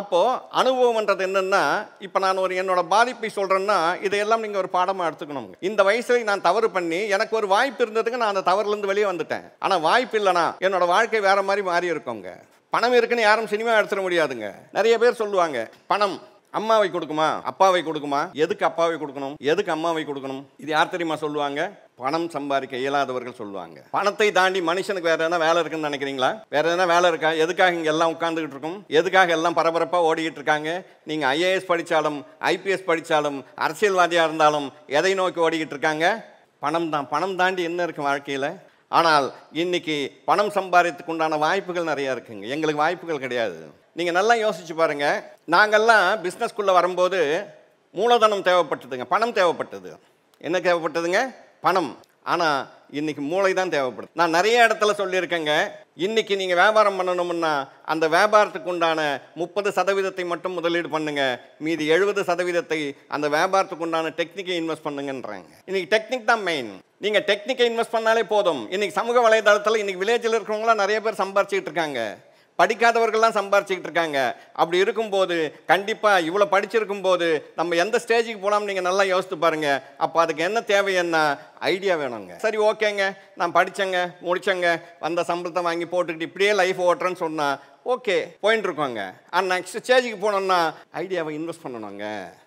அப்போது அனுபவம்ன்றது என்னென்னா, இப்போ நான் என்னோட பாதிப்பை சொல்கிறேன்னா இதையெல்லாம் நீங்கள் ஒரு பாடமாக எடுத்துக்கணுங்க. இந்த வயசில் நான் தவறு பண்ணி எனக்கு ஒரு வாய்ப்பு இருந்ததுக்கு நான் அந்த தவறுலேருந்து வெளியே வந்துட்டேன். ஆனால் வாய்ப்பு இல்லைனா என்னோட வாழ்க்கை வேறு மாதிரி மாறி இருக்குங்க. பணம் இருக்குன்னு யாரும் சினிமா எடுத்துட முடியாதுங்க. நிறைய பேர் சொல்லுவாங்க, பணம் அம்மாவை கொடுக்குமா அப்பாவை கொடுக்குமா, எதுக்கு அப்பாவை கொடுக்கணும், எதுக்கு அம்மாவை கொடுக்கணும்? இது யார் தெரியுமா சொல்லுவாங்க? பணம் சம்பாதிக்க இயலாதவர்கள் சொல்லுவாங்க. பணத்தை தாண்டி மனுஷனுக்கு வேற எதனா வேலை இருக்குன்னு நினைக்கிறீங்களா? வேற எதனா வேலை இருக்கா? எதுக்காக இங்கே எல்லாம் உட்காந்துக்கிட்டு இருக்கும்? எதுக்காக எல்லாம் பரபரப்பாக ஓடிக்கிட்டு இருக்காங்க? நீங்கள் IAS படித்தாலும் IPS படித்தாலும் அரசியல்வாதியாக இருந்தாலும் எதை நோக்கி ஓடிக்கிட்டு இருக்காங்க? பணம் தான். பணம் தாண்டி என்ன இருக்குது வாழ்க்கையில்? ஆனால் இன்னைக்கு பணம் சம்பாதித்துக்கு உண்டான வாய்ப்புகள் நிறையா இருக்குங்க, எங்களுக்கு வாய்ப்புகள் கிடையாது. நீங்கள் நல்லா யோசிச்சு பாருங்கள். நாங்கள்லாம் பிஸ்னஸ்குள்ளே வரும்போது மூலதனம் தேவைப்பட்டதுங்க, பணம் தேவைப்பட்டது. என்ன தேவைப்பட்டதுங்க? பணம். ஆனால் இன்னைக்கு மூளை தான் தேவைப்படுது. நான் நிறைய இடத்துல சொல்லியிருக்கேங்க, இன்றைக்கி நீங்கள் வியாபாரம் பண்ணணும்னா அந்த வியாபாரத்துக்கு உண்டான 30% மட்டும் முதலீடு பண்ணுங்க, மீதி 70% அந்த வியாபாரத்துக்கு உண்டான டெக்னிக்கை இன்வெஸ்ட் பண்ணுங்கன்றாங்க. இன்றைக்கி டெக்னிக் தான் மெயின். நீங்கள் டெக்னிக்கை இன்வெஸ்ட் பண்ணாலே போதும். இன்றைக்கி சமூக வலைதளத்தில் இன்றைக்கி வில்லேஜில் இருக்கிறவங்களாம் நிறைய பேர் சம்பாரிச்சிக்கிட்டு இருக்காங்க, படிக்காதவர்கள்லாம் சம்பாரிச்சிக்கிட்டு இருக்காங்க. அப்படி இருக்கும்போது கண்டிப்பாக இவ்வளோ படிச்சிருக்கும் போது நம்ம எந்த ஸ்டேஜுக்கு போகலாம்னு நீங்கள் நல்லா யோசித்து பாருங்கள். அப்போ அதுக்கு என்ன தேவை, என்ன ஐடியா வேணுங்க. சரி ஓகேங்க, நான் படித்தேங்க, முடித்தேங்க, வந்த சம்பளத்தை வாங்கி போட்டுக்கிட்டு இப்படியே லைஃப் ஓட்டுறேன்னு சொன்னால் ஓகே போயின்னு இருக்கோங்க. ஆனால் நெக்ஸ்ட் ஸ்டேஜுக்கு போனோம்னா ஐடியாவை இன்வெஸ்ட் பண்ணணுங்க.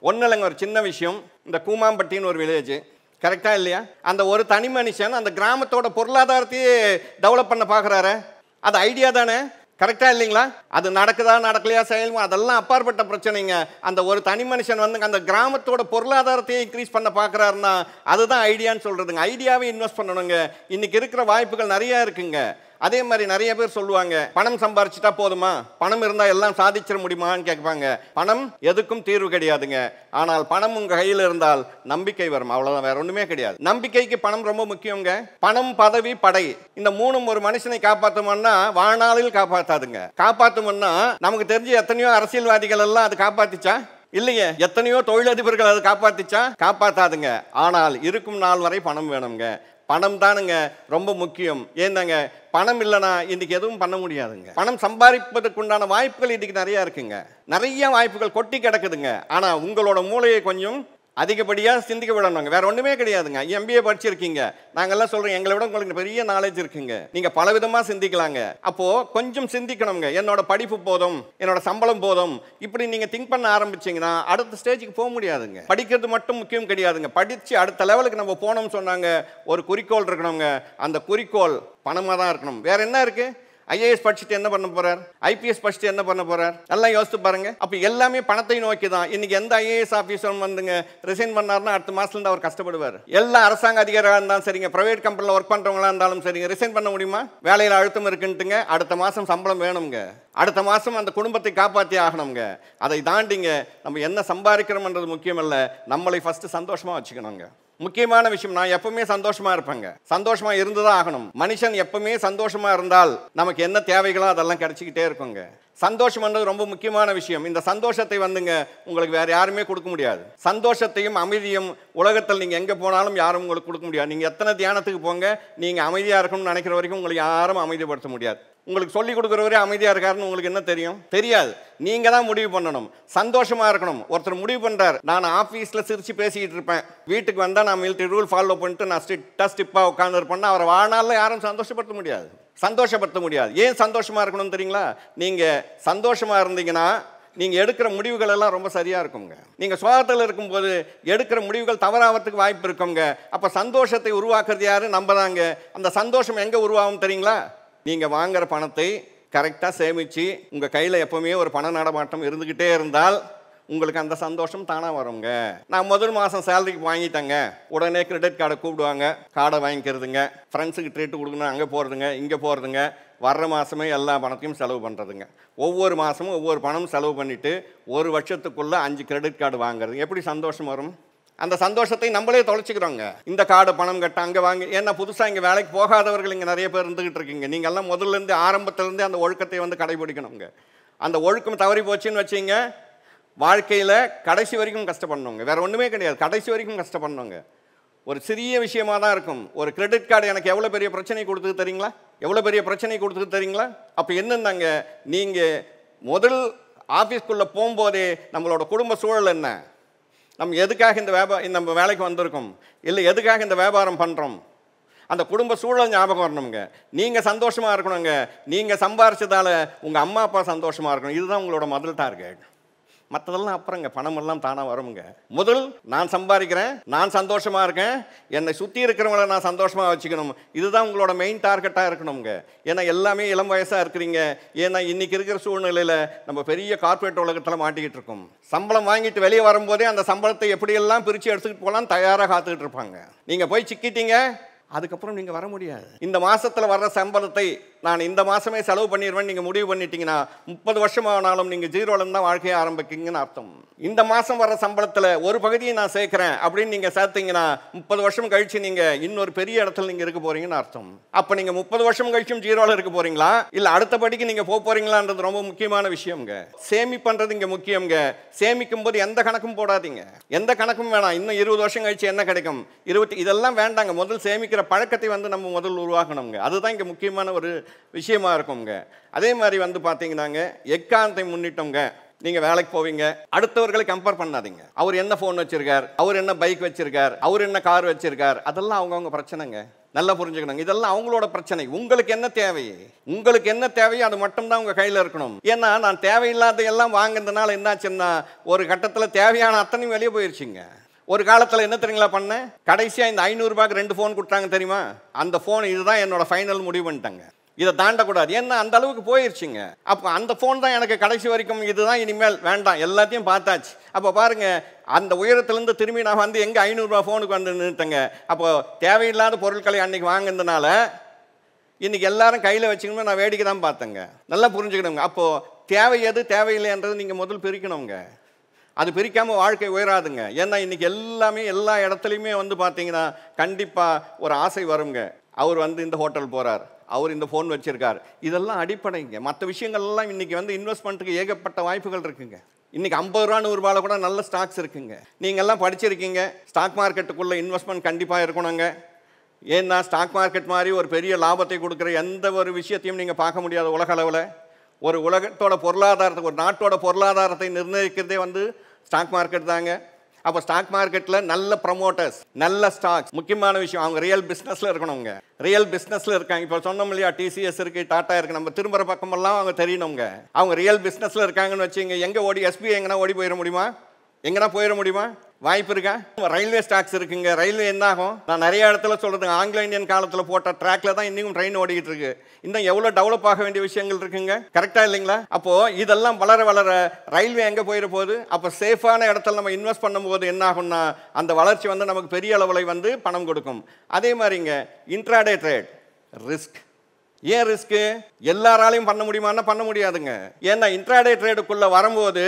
ஒன்றும் இல்லைங்க, ஒரு சின்ன விஷயம். இந்த கூமாம்பட்டின்னு ஒரு வில்லேஜ், கரெக்டாக இல்லையா? அந்த ஒரு தனி மனுஷன் அந்த கிராமத்தோட பொருளாதாரத்தையே டெவலப் பண்ண பார்க்குறாரு. அது ஐடியா தானே, கரெக்டாக இல்லைங்களா? அது நடக்குதா நடக்கலையா செயல்மா அதெல்லாம் அப்பாற்பட்ட பிரச்சனைங்க. அந்த ஒரு தனி மனுஷன் வந்து அந்த கிராமத்தோட பொருளாதாரத்தையே இன்க்ரீஸ் பண்ண பார்க்குறாருன்னா அதுதான் ஐடியான்னு சொல்கிறதுங்க. ஐடியாவே இன்வெஸ்ட் பண்ணணுங்க. இன்றைக்கி இருக்கிற வாய்ப்புகள் நிறையா இருக்குங்க. அதே மாதிரி நிறைய பேர் சொல்லுவாங்க, பணம் சம்பாரிச்சிட்டா போதுமா, பணம் இருந்தால் எல்லாம் சாதிச்சிட முடியுமான்னு கேட்பாங்க. பணம் எதுக்கும் தீர்வு கிடையாதுங்க. ஆனால் பணம் உங்கள் கையில் இருந்தால் நம்பிக்கை வரும், அவ்வளோதான், வேற ஒன்றுமே கிடையாது. நம்பிக்கைக்கு பணம் ரொம்ப முக்கியங்க. பணம், பதவி, படை, இந்த மூணும் ஒரு மனுஷனை காப்பாற்றுமோன்னா வாழ்நாளில் காப்பாற்றாதுங்க. காப்பாற்றுமோன்னா நமக்கு தெரிஞ்சு எத்தனையோ அரசியல்வாதிகள் எல்லாம் அது காப்பாத்திச்சா? இல்லையே. எத்தனையோ தொழிலதிபர்கள் அது காப்பாத்திச்சா? காப்பாற்றாதுங்க. ஆனால் இருக்கும் நாள் வரை பணம் வேணுங்க. பணம் தானுங்க ரொம்ப முக்கியம். ஏன்னாங்க பணம் இல்லைனா இன்றைக்கி எதுவும் பண்ண முடியாதுங்க. பணம் சம்பாதிப்பதற்கு உண்டான வாய்ப்புகள் இன்றைக்கி நிறையா இருக்குங்க. நிறைய வாய்ப்புகள் கொட்டி கிடக்குதுங்க. ஆனால் உங்களோட மூளையை கொஞ்சம் அதிகப்படியாக சிந்திக்க விடணுங்க. வேற ஒன்றுமே கிடையாதுங்க. MBA படிச்சிருக்கீங்க, நாங்கள்லாம் சொல்கிறோம், எங்களை விட உங்களுக்கு பெரிய நாலேஜ் இருக்குங்க. நீங்கள் பலவிதமாக சிந்திக்கலாங்க. அப்போது கொஞ்சம் சிந்திக்கணுங்க. என்னோட படிப்பு போதும், என்னோட சம்பளம் போதும், இப்படி நீங்கள் திங்க் பண்ண ஆரம்பிச்சிங்கன்னா அடுத்த ஸ்டேஜுக்கு போக முடியாதுங்க. படிக்கிறது மட்டும் முக்கியம் கிடையாதுங்க. படித்து அடுத்த லெவலுக்கு நம்ம போனோம்னு சொன்னாங்க ஒரு குறிக்கோள் இருக்கணுங்க. அந்த குறிக்கோள் பணமாக தான் இருக்கணும். வேற என்ன இருக்குது? IAS படிச்சுட்டு என்ன பண்ண போறார், IPS படிச்சுட்டு என்ன பண்ண போறார், எல்லாம் யோசித்து பாருங்க. அப்போ எல்லாமே பணத்தை நோக்கி தான். இன்னைக்கு எந்த IAS ஆஃபீஸர் வந்துங்க ரிசைன் பண்ணார்னா அடுத்த மாசத்துல அவர் கஷ்டப்படுவார். எல்லா அரசாங்க அதிகாரியாக இருந்தாலும் சரிங்க, பிரைவேட் கம்பெனியில் ஒர்க் பண்றவங்களா இருந்தாலும் சரிங்க, ரிசைன் பண்ண முடியுமா? வேலையில் அழுத்தம் இருக்குன்ட்டுங்க அடுத்த மாசம் சம்பளம் வேணுங்க, அடுத்த மாசம் அந்த குடும்பத்தை காப்பாற்றி ஆகணுங்க. அதை தாண்டிங்க நம்ம என்ன சம்பாதிக்கிறோம்ன்றது முக்கியம் இல்லை, நம்மளை ஃபர்ஸ்ட் சந்தோஷமா வச்சுக்கணுங்க. முக்கியமான விஷயம், நான் எப்பவுமே சந்தோஷமா இருப்பேங்க. சந்தோஷமா இருந்துதான் ஆகணும். மனுஷன் எப்பவுமே சந்தோஷமா இருந்தால் நமக்கு என்ன தேவைகளோ அதெல்லாம் கிடைச்சிக்கிட்டே இருக்குங்க. சந்தோஷம்ன்றது ரொம்ப முக்கியமான விஷயம். இந்த சந்தோஷத்தை வந்துங்க உங்களுக்கு வேற யாருமே கொடுக்க முடியாது. சந்தோஷத்தையும் அமைதியும் உலகத்தில் நீங்கள் எங்கே போனாலும் யாரும் உங்களுக்கு கொடுக்க முடியாது. நீங்கள் எத்தனை தியானத்துக்கு போங்க, நீங்கள் அமைதியாக இருக்கணும்னு நினைக்கிற வரைக்கும் உங்களை யாரும் அமைதிப்படுத்த முடியாது. உங்களுக்கு சொல்லிக் கொடுக்குறவரே அமைதியாக இருக்காருன்னு உங்களுக்கு என்ன தெரியும்? தெரியாது. நீங்கள் தான் முடிவு பண்ணணும். சந்தோஷமாக இருக்கணும். ஒருத்தர் முடிவு பண்ணுறார், நான் ஆஃபீஸில் சிரித்து பேசிக்கிட்டு இருப்பேன், வீட்டுக்கு வந்தால் நான் மிலிட்டரி ரூல் ஃபாலோ பண்ணிட்டு நான் ஸ்டிப்பாக உட்காந்துருப்பேன்னா அவரை வாழ்நாளில் யாரும் சந்தோஷப்படுத்த முடியாது, சந்தோஷப்படுத்த முடியாது. ஏன் சந்தோஷமாக இருக்கணும்னு தெரியுங்களா? நீங்கள் சந்தோஷமாக இருந்தீங்கன்னா நீங்கள் எடுக்கிற முடிவுகள் எல்லாம் ரொம்ப சரியாக இருக்குங்க. நீங்கள் சோகத்தில் இருக்கும்போது எடுக்கிற முடிவுகள் தவறாகிறதுக்கு வாய்ப்பு இருக்குங்க. அப்போ சந்தோஷத்தை உருவாக்குறது யாரு? நம்ம தாங்க. அந்த சந்தோஷம் எங்கே உருவாகும் தெரியுங்களா? நீங்கள் வாங்குகிற பணத்தை கரெக்டாக சேமித்து உங்கள் கையில் எப்போவுமே ஒரு பண நடமாட்டம் இருந்துக்கிட்டே இருந்தால் உங்களுக்கு அந்த சந்தோஷம் தானாக வருங்க. நான் முதல் மாதம் சேலரிக்கு வாங்கிட்டேங்க, உடனே கிரெடிட் கார்டை கூப்பிடுவாங்க, கார்டை வாங்கிக்கிறதுங்க, ஃப்ரெண்ட்ஸுக்கு ட்ரீட்டு கொடுக்கணும், அங்கே போகிறதுங்க, இங்கே போகிறதுங்க, வர்ற மாதமே எல்லா பணத்தையும் செலவு பண்ணுறதுங்க. ஒவ்வொரு மாதமும் ஒவ்வொரு பணம் செலவு பண்ணிவிட்டு ஒரு வருஷத்துக்குள்ளே 5 கிரெடிட் கார்டு வாங்குறது. எப்படி சந்தோஷம் வரும்? அந்த சந்தோஷத்தை நம்மளே தொலைச்சிக்கிறோங்க. இந்த கார்டு பணம் கட்ட அங்கே வாங்கி, ஏன்னா புதுசாக இங்கே வேலைக்கு போகாதவர்கள் இங்கே நிறைய பேர் இருந்துகிட்டு இருக்கீங்க. நீங்கள்லாம் முதல்லேருந்து ஆரம்பத்திலேருந்து அந்த ஒழுக்கத்தை வந்து கடைபிடிக்கணுங்க. அந்த ஒழுக்கம் தவறி போச்சுன்னு வச்சிங்க, வாழ்க்கையில் கடைசி வரைக்கும் கஷ்டப்படணுங்க. வேறு ஒன்றுமே கிடையாது, கடைசி வரைக்கும் கஷ்டப்படணுங்க. ஒரு சிறிய விஷயமாக தான் இருக்கும். ஒரு கிரெடிட் கார்டு எனக்கு எவ்வளோ பெரிய பிரச்சனை கொடுத்துக்கு தெரியுங்களா? எவ்வளோ பெரிய பிரச்சனை கொடுத்துக்கு தெரியுங்களா? அப்போ என்னன்னாங்க, நீங்கள் முதல் ஆஃபீஸ்க்குள்ளே போகும்போதே நம்மளோட குடும்ப சூழல் என்ன, நம்ம எதுக்காக இந்த நம்ம வேலைக்கு வந்திருக்கோம், இல்லை எதுக்காக இந்த வியாபாரம் பண்ணுறோம், அந்த குடும்ப சூழல் ஞாபகம் வரணுங்க. நீங்கள் சந்தோஷமாக இருக்கணுங்க. நீங்கள் சம்பாரிச்சதால உங்கள் அம்மா அப்பா சந்தோஷமாக இருக்கணும். இதுதான் உங்களோட முதல் டார்கெட். மற்றதெல்லாம் அப்புறங்க, பணமெல்லாம் தானாக வருங்க. முதல் நான் சம்பாதிக்கிறேன், நான் சந்தோஷமாக இருக்கேன், என்னை சுற்றி இருக்கிறவங்கள நான் சந்தோஷமாக வச்சுக்கணும். இதுதான் உங்களோட மெயின் டார்கெட்டாக இருக்கணுங்க. ஏன்னா எல்லாமே இளம் வயசாக இருக்கிறீங்க. ஏன்னா இன்றைக்கி இருக்கிற சூழ்நிலையில் நம்ம பெரிய கார்ப்பரேட் உலகத்தில் மாட்டிக்கிட்டு இருக்கோம். சம்பளம் வாங்கிட்டு வெளியே வரும்போதே அந்த சம்பளத்தை எப்படியெல்லாம் பிரித்து எடுத்துக்கிட்டு போகலாம் தயாராக காத்துக்கிட்டு இருப்பாங்க. நீங்கள் போய் சிக்கிட்டீங்க, அதுக்கப்புறம் நீங்கள் வர முடியாது. இந்த மாதத்தில் வர்ற சம்பளத்தை நான் இந்த மாதமே செலவு பண்ணிடுவேன் நீங்கள் முடிவு பண்ணிட்டீங்கன்னா 30 வருஷம் ஆனாலும் நீங்கள் ஜீரோலேருந்து தான் வாழ்க்கையை ஆரம்பிக்கிங்கன்னு அர்த்தம். இந்த மாதம் வர சம்பளத்தில் ஒரு பகுதியை நான் சேர்க்குறேன் அப்படின்னு நீங்கள் சேர்த்தீங்கன்னா 30 வருஷம் கழிச்சு நீங்கள் இன்னொரு பெரிய இடத்துல நீங்கள் இருக்க போகிறீங்கன்னு அர்த்தம். அப்போ நீங்கள் 30 வருஷம் கழிச்சும் ஜீரோவில் இருக்க போகிறீங்களா இல்லை அடுத்தபடிக்கு நீங்கள் போக போகிறீங்களான்றது ரொம்ப முக்கியமான விஷயம்ங்க. சேமிப்புன்றது இங்கே முக்கியங்க. சேமிக்கும் போது எந்த கணக்கும் போடாதீங்க, எந்த கணக்கும் வேணாம். இன்னும் 20 வருஷம் கழிச்சு என்ன கிடைக்கும், 20 இதெல்லாம் வேண்டாங்க. முதல் சேமிக்கிற பழக்கத்தை நம்ம முதல் உருவாக்கணுங்க. அதுதான் இங்கே முக்கியமான ஒரு விஷயமா இருக்குங்க. அதே மாதிரி பார்த்தீங்கன்னாங்க, எக்காரணத்தை முன்னிட்டோங்க நீங்கள் வேலைக்கு போவீங்க, அடுத்தவர்களை கம்பேர் பண்ணாதீங்க. அவர் என்ன ஃபோன் வச்சிருக்கார், அவர் என்ன பைக் வச்சிருக்கார், அவர் என்ன கார் வச்சிருக்கார், அதெல்லாம் அவங்கவுங்க பிரச்சனைங்க. நல்லா புரிஞ்சுக்கணுங்க. இதெல்லாம் அவங்களோட பிரச்சனை. உங்களுக்கு என்ன தேவை, உங்களுக்கு என்ன தேவையோ அது மட்டும்தான் உங்கள் கையில் இருக்கணும். ஏன்னா நான் தேவையில்லாத எல்லாம் வாங்குறதுனால என்னாச்சுன்னா ஒரு கட்டத்தில் தேவையான அத்தனையும் வெளியே போயிடுச்சுங்க. ஒரு காலத்தில் என்ன தெரியுங்களா பண்ணேன், கடைசியாக இந்த 500 ரூபாய்க்கு 2 ஃபோன் கொடுத்தாங்க தெரியுமா, அந்த ஃபோன் இதுதான் என்னோட ஃபைனல் முடிவு பண்ணிட்டாங்க. இதை தாண்டக்கூடாது, ஏன்னா அந்த அளவுக்கு போயிடுச்சுங்க. அப்போ அந்த ஃபோன் தான் எனக்கு கடைசி வரைக்கும், இதுதான் இனிமேல் வேண்டாம், எல்லாத்தையும் பார்த்தாச்சு. அப்போ பாருங்க, அந்த உயரத்துலேருந்து திரும்பி நான் எங்கே 500 ரூபா ஃபோனுக்கு நின்றுட்டேங்க. அப்போ தேவையில்லாத பொருட்களை அன்னைக்கு வாங்கினதுனால இன்னைக்கு எல்லாரும் கையில் வச்சுக்கணும். நான் வேடிக்கை தான் பார்த்தேங்க. நல்லா புரிஞ்சுக்கணுங்க. அப்போது தேவை எது தேவையில்லைன்றது நீங்கள் முதல் பிரிக்கணுங்க. அது பிரிக்காமல் வாழ்க்கை உயராதுங்க. ஏன்னா இன்றைக்கி எல்லாமே எல்லா இடத்துலையுமே பார்த்தீங்கன்னா கண்டிப்பாக ஒரு ஆசை வருங்க. அவர் இந்த ஹோட்டல் போகிறார், அவர் இந்த ஃபோன் வச்சுருக்கார், இதெல்லாம் அடிப்படைங்க. மற்ற விஷயங்கள்லாம் இன்றைக்கி இன்வெஸ்ட்மெண்ட்டுக்கு ஏகப்பட்ட வாய்ப்புகள் இருக்குங்க. இன்றைக்கி 50 ரூபா 100 ரூபாயில் கூட நல்ல ஸ்டாக்ஸ் இருக்குங்க. நீங்கள்லாம் படிச்சிருக்கீங்க, ஸ்டாக் மார்க்கெட்டுக்குள்ளே இன்வெஸ்ட்மெண்ட் கண்டிப்பாக இருக்கணுங்க. ஏன்னா ஸ்டாக் மார்க்கெட் மாதிரி ஒரு பெரிய லாபத்தை கொடுக்குற எந்த ஒரு விஷயத்தையும் நீங்கள் பார்க்க முடியாது உலக அளவில். ஒரு உலகத்தோட பொருளாதாரத்தை, ஒரு நாட்டோட பொருளாதாரத்தை நிர்ணயிக்கிறதே ஸ்டாக் மார்க்கெட் தாங்க. அப்போ ஸ்டாக் மார்க்கெட்டில் நல்ல ப்ரமோட்டர்ஸ், நல்ல ஸ்டாக்ஸ் முக்கியமான விஷயம். அவங்க ரியல் பிஸ்னஸில் இருக்கணுங்க, ரியல் பிஸ்னஸில் இருக்காங்க. இப்போ சொன்னோம் இல்லையா, டிசிஎஸ் இருக்குது, டாட்டா இருக்குது, நம்ம திரும்புகிற பக்கமெல்லாம் அவங்க தெரியணுங்க. அவங்க ரியல் பிஸ்னஸில் இருக்காங்கன்னு வச்சுங்க. எங்கே ஓடி எஸ்பிஐ எங்கன்னா ஓடி போயிட முடியுமா, எங்கன்னா போயிட முடியுமா, வாய்ப்பு இருக்கா? ரயில்வே ஸ்டாக்ஸ் இருக்குங்க. ரயில்வே என்ன ஆகும், நான் நிறைய இடத்துல சொல்கிறதுங்க, ஆங்கிலோ இந்தியன் காலத்தில் போட்ட ட்ராக்ல தான் இன்னும் ட்ரெயின் ஓடிக்கிட்டு இருக்கு. இன்னும் எவ்வளோ டெவலப் ஆக வேண்டிய விஷயங்கள் இருக்குங்க. கரெக்டாக இல்லைங்களா? அப்போது இதெல்லாம் வளர வளர ரயில்வே எங்கே போயிட போகுது. அப்போ சேஃபான இடத்துல நம்ம இன்வெஸ்ட் பண்ணும்போது என்ன ஆகும்னா அந்த வளர்ச்சி நமக்கு பெரிய அளவில் பணம் கொடுக்கும். அதே மாதிரிங்க இன்ட்ராடே ட்ரேட் ரிஸ்க். ஏன் ரிஸ்க்கு? எல்லாராலையும் பண்ண முடியுமான்னா பண்ண முடியாதுங்க. ஏன்னா இன்ட்ராடே ட்ரேடுக்குள்ளே வரும்போது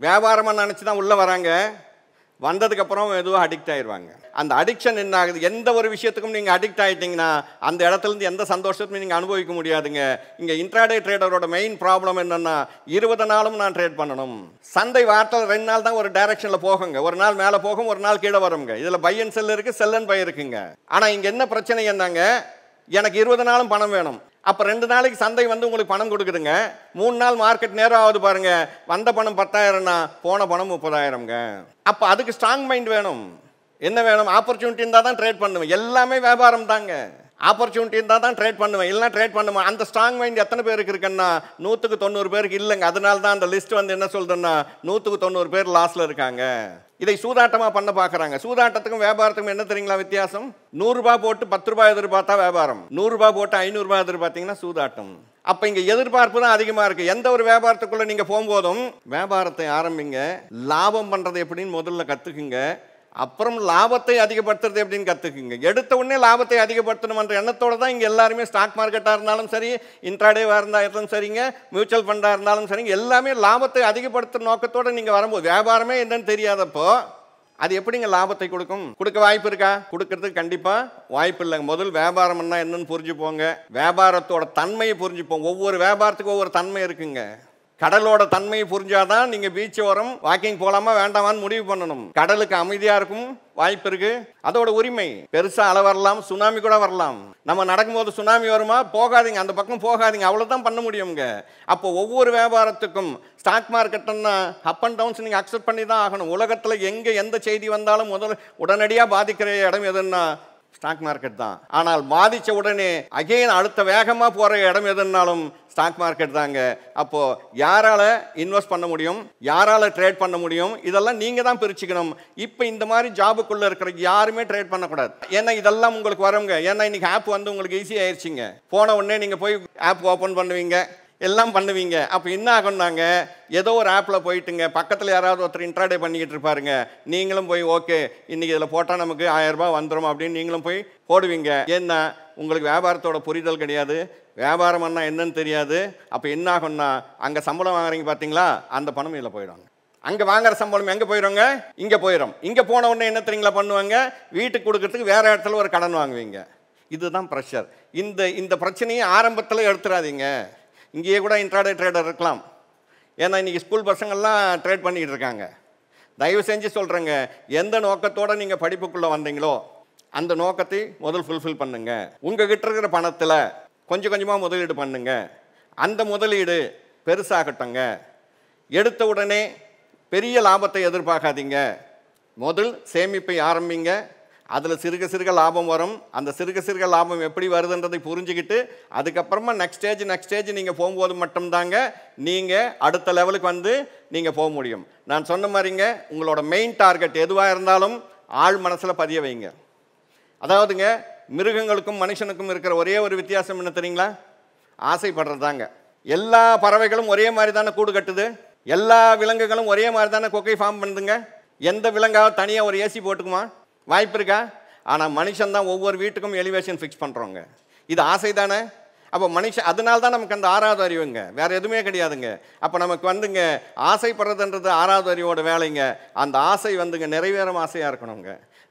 வியாபாரமாக நினச்சி தான் உள்ளே வராங்க. வந்ததுக்கப்புறம் எதுவும் அடிக்ட் ஆயிடுவாங்க. அந்த அடிக்ஷன் என்ன ஆகுது, எந்த ஒரு விஷயத்துக்கும் நீங்கள் அடிக்ட் ஆகிட்டிங்கன்னா அந்த இடத்துலேருந்து எந்த சந்தோஷத்தையும் நீங்கள் அனுபவிக்க முடியாதுங்க. இங்கே இன்ட்ராடே ட்ரேடரோட மெயின் ப்ராப்ளம் என்னென்னா 20 நாளும் நான் ட்ரேட் பண்ணணும். சந்தை வாரத்தில் 2 நாள் தான் ஒரு டைரக்ஷனில் போகுங்க. ஒரு நாள் மேலே போகும், ஒரு நாள் கீழே வருங்க. இதில் பை அண்ட் செல் இருக்குது, செல் அண்ட் பை இருக்குங்க. ஆனால் இங்கே என்ன பிரச்சனை என்னங்க, எனக்கு 20 நாளும் பணம் வேணும். அப்போ 2 நாளைக்கு சந்தை உங்களுக்கு பணம் கொடுக்குதுங்க. 3 நாள் மார்க்கெட் நேரம் ஆகுது பாருங்க, வந்த பணம் 10,000னா போன பணம் 30,000ங்க. அப்போ அதுக்கு ஸ்ட்ராங் மைண்ட் வேணும். என்ன வேணும்? ஆப்பர்ச்சுனிட்டி இருந்தால் தான் ட்ரேட் பண்ணுவேன். எல்லாமே வியாபாரம் தாங்க. ஆப்பர்ச்சுனிட்டி இருந்தால் தான் ட்ரேட் பண்ணுவேன், இல்லைனா ட்ரேட் பண்ணுவேன். அந்த ஸ்ட்ராங் மைண்ட் எத்தனை பேருக்கு இருக்குன்னா 100க்கு 90 பேருக்கு இல்லைங்க. அதனால தான் அந்த லிஸ்ட் என்ன சொல்றதுன்னா 100க்கு 90 பேர் லாஸ்ல இருக்காங்க. இதை சூதாட்டமாக பண்ண பார்க்குறாங்க. சூதாட்டத்துக்கும் வியாபாரத்துக்கும் என்ன தெரியுங்களா வித்தியாசம்? 100 ரூபாய் போட்டு 10 ரூபாய் எதிர்பார்த்தா வியாபாரம், 100 ரூபாய் போட்டு 500 ரூபாய் எதிர்பார்த்தீங்கன்னா சூதாட்டம். அப்போ இங்கே எதிர்பார்ப்பு தான் அதிகமாக இருக்குது. எந்த ஒரு வியாபாரத்துக்குள்ளே நீங்கள் போகும்போதும் வியாபாரத்தை ஆரம்பிங்க, லாபம் பண்ணுறது எப்படின்னு முதல்ல கற்றுக்குங்க. அப்புறம் லாபத்தை அதிகப்படுத்துறது எப்படின்னு கற்றுக்குங்க. எடுத்த உடனே லாபத்தை அதிகப்படுத்தணும்ன்ற எண்ணத்தோடு தான் இங்கே எல்லாருமே ஸ்டாக் மார்க்கெட்டாக இருந்தாலும் சரி, இன்ட்ராடேவாக இருந்தாலும் சரிங்க, மியூச்சுவல் ஃபண்டாக இருந்தாலும் சரிங்க, எல்லாமே லாபத்தை அதிகப்படுத்துகிற நோக்கத்தோடு நீங்கள் வரும்போது வியாபாரமே என்னன்னு தெரியாதப்போ அது எப்படிங்க லாபத்தை கொடுக்கும்? கொடுக்க வாய்ப்பு இருக்கா? கொடுக்கறதுக்கு கண்டிப்பாக வாய்ப்பு இல்லைங்க. முதல் வியாபாரம்னா என்னன்னு புரிஞ்சுப்போங்க. வியாபாரத்தோட தன்மையை புரிஞ்சுப்போம். ஒவ்வொரு வியாபாரத்துக்கும் ஒவ்வொரு தன்மை இருக்குங்க. கடலோட தன்மையை புரிஞ்சாதான் நீங்கள் பீச் ஓரம் வாக்கிங் போகலாமா வேண்டாமான்னு முடிவு பண்ணணும். கடலுக்கு அமைதியாக இருக்கும் வாய்ப்பு இருக்கு, அதோட உரிமை. பெருசாக அலை வரலாம், சுனாமி கூட வரலாம். நம்ம நடக்கும்போது சுனாமி வருமா, போகாதீங்க, அந்த பக்கம் போகாதீங்க, அவ்வளோதான் பண்ண முடியுங்க. அப்போ ஒவ்வொரு வியாபாரத்துக்கும் ஸ்டாக் மார்க்கெட்டுன்னா அப் அண்ட் டவுன்ஸ் நீங்கள் அக்செப்ட் பண்ணி தான் ஆகணும். உலகத்தில் எங்கே எந்த செய்தி வந்தாலும் உடனடியாக பாதிக்கிற இடம் எதுன்னா ஸ்டாக் மார்க்கெட் தான். ஆனால் பாதித்த உடனே அகைன் அடுத்த வேகமாக போகிற இடம் எதுனாலும் ஸ்டாக் மார்க்கெட் தாங்க. அப்போது யாரால் இன்வெஸ்ட் பண்ண முடியும், யாரால் ட்ரேட் பண்ண முடியும், இதெல்லாம் நீங்கள் தான் பிரிச்சுக்கணும். இப்போ இந்த மாதிரி ஜாபுக்குள்ளே இருக்கிற யாருமே ட்ரேட் பண்ணக்கூடாது. ஏன்னா இதெல்லாம் உங்களுக்கு வருங்க. ஏன்னா இன்றைக்கி ஆப் உங்களுக்கு ஈஸி ஆயிடுச்சுங்க. போன உடனே நீங்கள் போய் ஆப் ஓப்பன் பண்ணுவீங்க, எல்லாம் பண்ணுவீங்க. அப்போ என்ன ஆகும்னாங்க, ஏதோ ஒரு ஆப்பில் போயிட்டுங்க, பக்கத்தில் யாராவது ஒருத்தர் இன்ட்ராடே பண்ணிக்கிட்டு இருப்பாருங்க, நீங்களும் போய் ஓகே இன்றைக்கி இதில் போட்டால் நமக்கு 1000 ரூபாய் வந்துடும் அப்படின்னு நீங்களும் போய் போடுவீங்க. ஏன்னா உங்களுக்கு வியாபாரத்தோட புரிதல் கிடையாது, வியாபாரம் பண்ணால் என்னன்னு தெரியாது. அப்போ என்ன ஆகும்னா அங்கே சம்பளம் வாங்குறீங்க பார்த்தீங்களா, அந்த பணம் இதில் போயிடுவாங்க. அங்கே வாங்குற சம்பளம் எங்கே போயிடுவாங்க, இங்கே போயிடும். இங்கே போன உடனே என்ன தெரியுங்களா பண்ணுவாங்க, வீட்டுக்கு கொடுக்கறதுக்கு வேறு இடத்துல ஒரு கடன் வாங்குவீங்க. இதுதான் ப்ரெஷர். இந்த பிரச்சனையை ஆரம்பத்தில் எடுத்துடாதீங்க. இங்கேயே கூட இன்ட்ராடே ட்ரேடர் இருக்கலாம். ஏன்னா இன்றைக்கி ஸ்கூல் பசங்கள்லாம் ட்ரேட் பண்ணிகிட்டு இருக்காங்க. தயவு செஞ்சு சொல்கிறேங்க, எந்த நோக்கத்தோடு நீங்கள் படிப்புக்குள்ளே வந்தீங்களோ அந்த நோக்கத்தை முதல் ஃபுல்ஃபில் பண்ணுங்க. உங்ககிட்ட இருக்கிற பணத்தில் கொஞ்சம் கொஞ்சமாக முதலீடு பண்ணுங்க. அந்த முதலீடு பெருசாகட்டங்க. எடுத்த உடனே பெரிய லாபத்தை எதிர்பார்க்காதீங்க. முதல் சேமிப்பை ஆரம்பிங்க. அதில் சிறுக சிறுக லாபம் வரும். அந்த சிறுக சிறுக லாபம் எப்படி வருதுன்றதை புரிஞ்சுக்கிட்டு அதுக்கப்புறமா நெக்ஸ்ட் ஸ்டேஜ் நீங்கள் போகும்போது மட்டும்தாங்க நீங்கள் அடுத்த லெவலுக்கு வந்து நீங்கள் போக முடியும். நான் சொன்ன மாதிரிங்க, உங்களோட மெயின் டார்கெட் எதுவாக இருந்தாலும் ஆள் மனசில் பதிய வைங்க. அதாவதுங்க, மிருகங்களுக்கும் மனுஷனுக்கும் இருக்கிற ஒரே ஒரு வித்தியாசம் என்ன தெரியுங்களா, ஆசைப்படுறது தாங்க. எல்லா பறவைகளும் ஒரே மாதிரி தானே கூடு கட்டுது. எல்லா விலங்குகளும் ஒரே மாதிரி தானே கொக்கை ஃபார்ம் பண்ணுதுங்க. எந்த விலங்காவது தனியாக ஒரு ஏசி போட்டுக்குமா? வாய்ப்பு இருக்கா? ஆனால் மனுஷன் தான் ஒவ்வொரு வீட்டுக்கும் எலிவேஷன் ஃபிக்ஸ் பண்ணுறோங்க. இது ஆசை தானே. அப்போ மனுஷன், அதனால தான் நமக்கு அந்த 6வது அறிவுங்க, வேறு எதுவுமே கிடையாதுங்க. அப்போ நமக்கு வந்துங்க ஆசைப்படுறதுன்றது 6வது அறிவோட வேலைங்க. அந்த ஆசை வந்துங்க நிறைவேறும் ஆசையாக இருக்கணுங்க.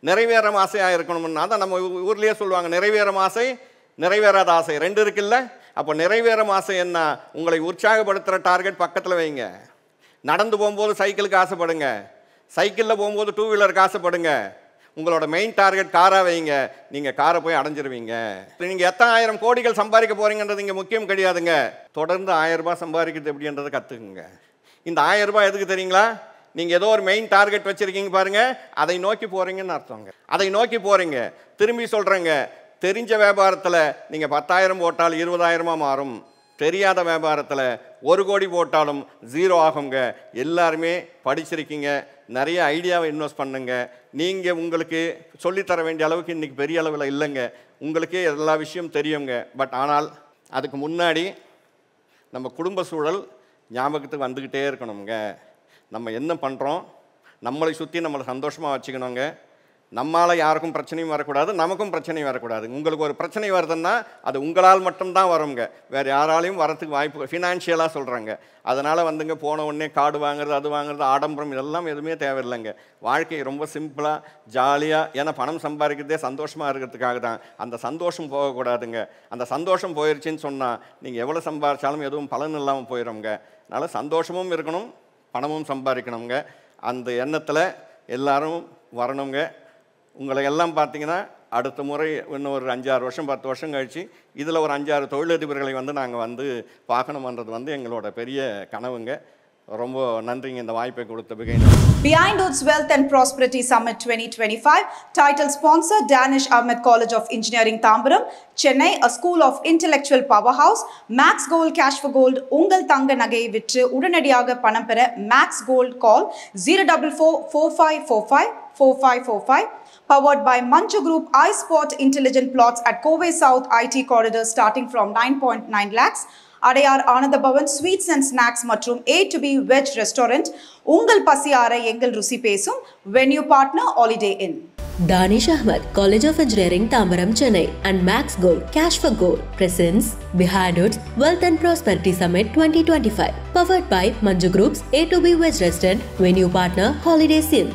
நிறைவேறும் ஆசையாக இருக்கணும்னா தான் நம்ம ஊர்லேயே சொல்லுவாங்க, நிறைவேறும் ஆசை நிறைவேறாத ஆசை 2 இருக்குல்ல. அப்போ நிறைவேறும் ஆசை என்ன, உங்களை உற்சாகப்படுத்துகிற டார்கெட் பக்கத்தில் வைங்க. நடந்து போகும்போது சைக்கிளுக்கு ஆசைப்படுங்க, சைக்கிளில் போகும்போது 2 வீலருக்கு ஆசைப்படுங்க. உங்களோட மெயின் டார்கெட் காராக வைங்க. நீங்கள் காரை போய் அடைஞ்சிருவீங்க. நீங்கள் எத்தனை 1000 கோடிகள் சம்பாதிக்க போகிறீங்கன்றது இங்கே முக்கியம் கிடையாதுங்க. தொடர்ந்து 1000 ரூபாய் சம்பாதிக்கிறது எப்படின்றதை கற்றுக்குங்க. இந்த 1000 ரூபாய் எதுக்கு தெரியுங்களா, நீங்கள் ஏதோ ஒரு மெயின் டார்கெட் வச்சுருக்கீங்க பாருங்கள், அதை நோக்கி போகிறீங்கன்னு அர்த்தங்க. அதை நோக்கி போகிறீங்க. திரும்பி சொல்கிறேங்க, தெரிஞ்ச வியாபாரத்தில் நீங்கள் 10,000 போட்டால் 20,000 மாறும். தெரியாத வியாபாரத்தில் 1 கோடி போட்டாலும் 0 ஆகுங்க. எல்லாருமே படிச்சிருக்கீங்க, நிறைய ஐடியாவை இன்வெஸ்ட் பண்ணுங்க. நீங்கள் உங்களுக்கு சொல்லித்தர வேண்டிய அளவுக்கு இன்றைக்கி பெரிய அளவில் இல்லைங்க. உங்களுக்கே எல்லா விஷயம் தெரியுங்க. பட் ஆனால் அதுக்கு முன்னாடி நம்ம குடும்ப சூழல் ஞாபகத்துக்கு வந்துக்கிட்டே இருக்கணுங்க. நம்ம என்ன பண்ணுறோம், நம்மளை சுற்றி நம்மளை சந்தோஷமாக வச்சுக்கணுங்க. நம்மளால் யாருக்கும் பிரச்சனையும் வரக்கூடாது, நமக்கும் பிரச்சனையும் வரக்கூடாது. உங்களுக்கு ஒரு பிரச்சனை வருதுன்னா அது உங்களால் மட்டும்தான் வருங்க, வேறு யாராலையும் வரத்துக்கு வாய்ப்பு, ஃபினான்ஷியலாக சொல்கிறாங்க. அதனால் வந்துங்க போன உடனே கார்டு வாங்குறது, அது வாங்குறது, ஆடம்பரம், இதெல்லாம் எதுவுமே தேவையில்லைங்க. வாழ்க்கை ரொம்ப சிம்பிளாக ஜாலியாக, ஏன்னா பணம் சம்பாதிக்கிறதே சந்தோஷமாக இருக்கிறதுக்காக தான். அந்த சந்தோஷம் போகக்கூடாதுங்க. அந்த சந்தோஷம் போயிடுச்சின்னு சொன்னால் நீங்கள் எவ்வளோ சம்பாதிச்சாலும் எதுவும் பலன் இல்லாமல் போயிடுங்க. அதனால் சந்தோஷமும் இருக்கணும், பணமும் சம்பாதிக்கணுங்க. அந்த எண்ணத்தில் எல்லாரும் வரணுங்க. உங்களை எல்லாம் பார்த்தீங்கன்னா அடுத்த முறை இன்னும் ஒரு 5-6 வருஷம் 10 வருஷம் கழிச்சு இதில் ஒரு 5-6 தொழிலதிபர்களை வந்து நாங்கள் வந்து பார்க்கணுமன்றது வந்து எங்களோட பெரிய கனவுங்க. ரொம்ப நன்றிங்க இந்த வாய்ப்பை கொடுத்த Behind Woods Wealth and Prosperity Summit 2025, title sponsor Danish Ahmed College of Engineering Tambaram, Chennai, a school of intellectual powerhouse. Max Gold Cash for Gold, Ungal Thanga Nagai விற்று உடனடியாக பணம் பெற Max Gold call 044-4545-4545. Powered by Manju Group, iSpot Intelligent Plots at Kovai South IT Corridor starting from 9.9 lakhs. Adayar Ananda Bhavan Sweets and Snacks மற்றும் A2B Veg Restaurant. உங்கள் பசியார எங்கள் ருசி பேசும். Venue partner Holiday Inn. Danish Ahmed College of Engineering Tambaram Chennai and Max Gold Cash for Gold presents Behind Woods Wealth and Prosperity Summit 2025. Powered by Manju Group's A2B Veg Restaurant. Venue partner Holiday Inn.